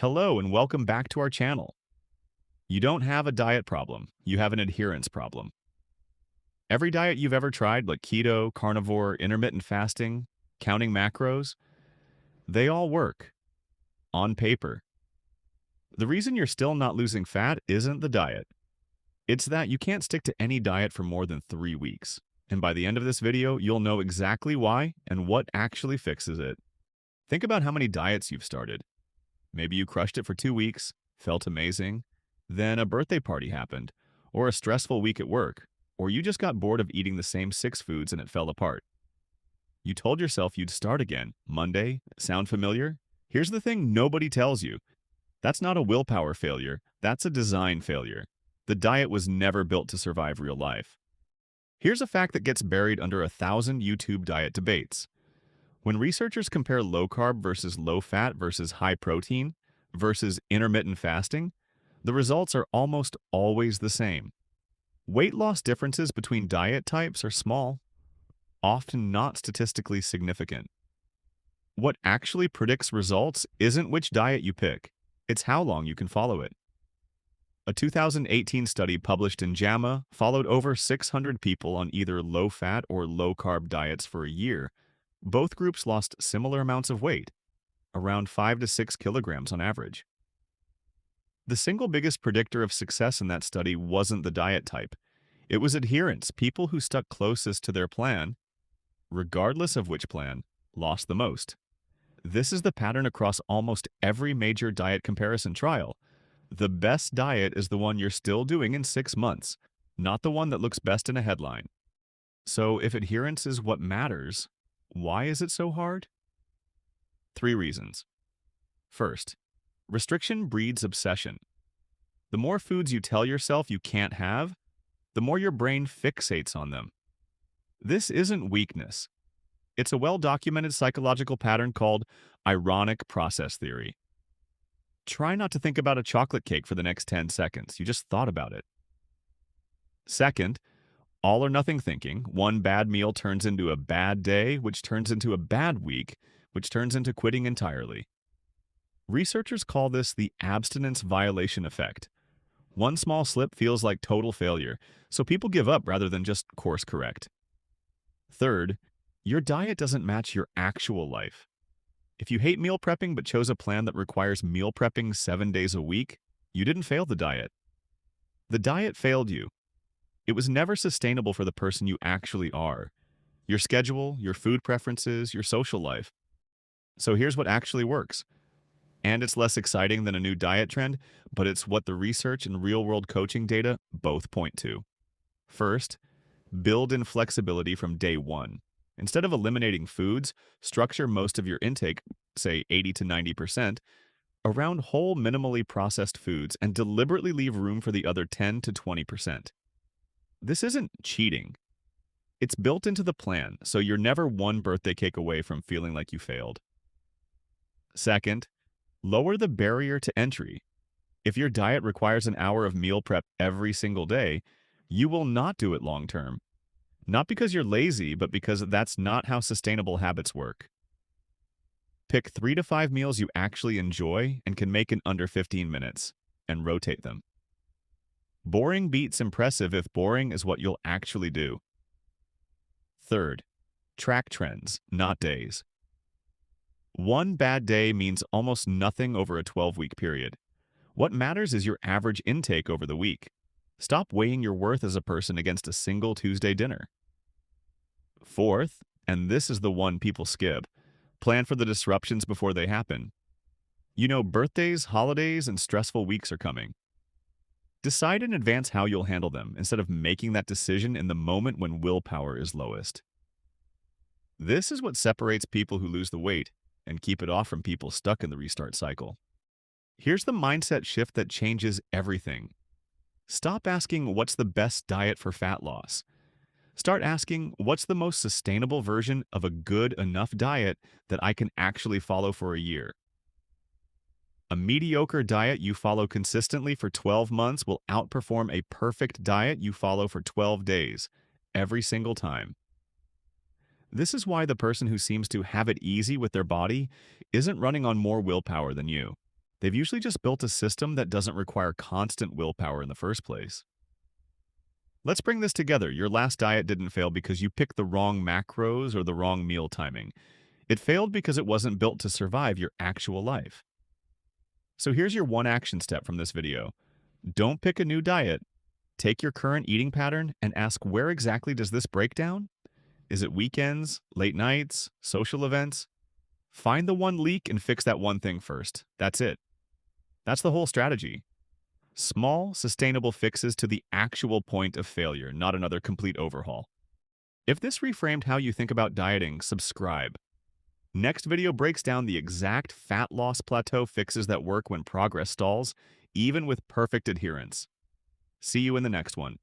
Hello and welcome back to our channel. You don't have a diet problem, you have an adherence problem. Every diet you've ever tried, like keto, carnivore, intermittent fasting, counting macros, they all work on paper. The reason you're still not losing fat isn't the diet. It's that you can't stick to any diet for more than 3 weeks. And by the end of this video, you'll know exactly why and what actually fixes it. Think about how many diets you've started. Maybe you crushed it for 2 weeks, felt amazing, then a birthday party happened, or a stressful week at work, or you just got bored of eating the same 6 foods and it fell apart. You told yourself you'd start again. Monday. Sound familiar? Here's the thing nobody tells you. That's not a willpower failure, that's a design failure. The diet was never built to survive real life. Here's a fact that gets buried under 1,000 YouTube diet debates. When researchers compare low-carb versus low-fat versus high-protein versus intermittent fasting, the results are almost always the same. Weight loss differences between diet types are small, often not statistically significant. What actually predicts results isn't which diet you pick, it's how long you can follow it. A 2018 study published in JAMA followed over 600 people on either low-fat or low-carb diets for a year. Both groups lost similar amounts of weight, around 5 to 6 kilograms on average. The single biggest predictor of success in that study wasn't the diet type. It was adherence. People who stuck closest to their plan, regardless of which plan, lost the most. This is the pattern across almost every major diet comparison trial. The best diet is the one you're still doing in 6 months, not the one that looks best in a headline. So if adherence is what matters, why is it so hard? 3 reasons. First, restriction breeds obsession. The more foods you tell yourself you can't have, the more your brain fixates on them. This isn't weakness. It's a well-documented psychological pattern called ironic process theory. Try not to think about a chocolate cake for the next 10 seconds. You just thought about it. Second, all or nothing thinking. One bad meal turns into a bad day, which turns into a bad week, which turns into quitting entirely. Researchers call this the abstinence violation effect. One small slip feels like total failure, so people give up rather than just course correct. Third, your diet doesn't match your actual life. If you hate meal prepping but chose a plan that requires meal prepping 7 days a week, you didn't fail the diet. The diet failed you. It was never sustainable for the person you actually are. Your schedule, your food preferences, your social life. So here's what actually works. And it's less exciting than a new diet trend, but it's what the research and real-world coaching data both point to. First, build in flexibility from day one. Instead of eliminating foods, structure most of your intake, say 80 to 90%, around whole minimally processed foods and deliberately leave room for the other 10 to 20%. This isn't cheating. It's built into the plan, so you're never one birthday cake away from feeling like you failed. Second, lower the barrier to entry. If your diet requires an hour of meal prep every single day, you will not do it long term. Not because you're lazy, but because that's not how sustainable habits work. Pick 3 to 5 meals you actually enjoy and can make in under 15 minutes, and rotate them. Boring beats impressive if boring is what you'll actually do. Third, track trends, not days. One bad day means almost nothing over a 12-week period. What matters is your average intake over the week. Stop weighing your worth as a person against a single Tuesday dinner. Fourth, and this is the one people skip, plan for the disruptions before they happen. You know, birthdays, holidays, and stressful weeks are coming. Decide in advance how you'll handle them instead of making that decision in the moment when willpower is lowest. This is what separates people who lose the weight and keep it off from people stuck in the restart cycle. Here's the mindset shift that changes everything. Stop asking what's the best diet for fat loss. Start asking what's the most sustainable version of a good enough diet that I can actually follow for a year. A mediocre diet you follow consistently for 12 months will outperform a perfect diet you follow for 12 days, every single time. This is why the person who seems to have it easy with their body isn't running on more willpower than you. They've usually just built a system that doesn't require constant willpower in the first place. Let's bring this together. Your last diet didn't fail because you picked the wrong macros or the wrong meal timing. It failed because it wasn't built to survive your actual life. So here's your one action step from this video. Don't pick a new diet. Take your current eating pattern and ask, where exactly does this break down? Is it weekends, late nights, social events? Find the one leak and fix that one thing first. That's it. That's the whole strategy. Small, sustainable fixes to the actual point of failure, not another complete overhaul. If this reframed how you think about dieting, subscribe. Next video breaks down the exact fat loss plateau fixes that work when progress stalls, even with perfect adherence. See you in the next one.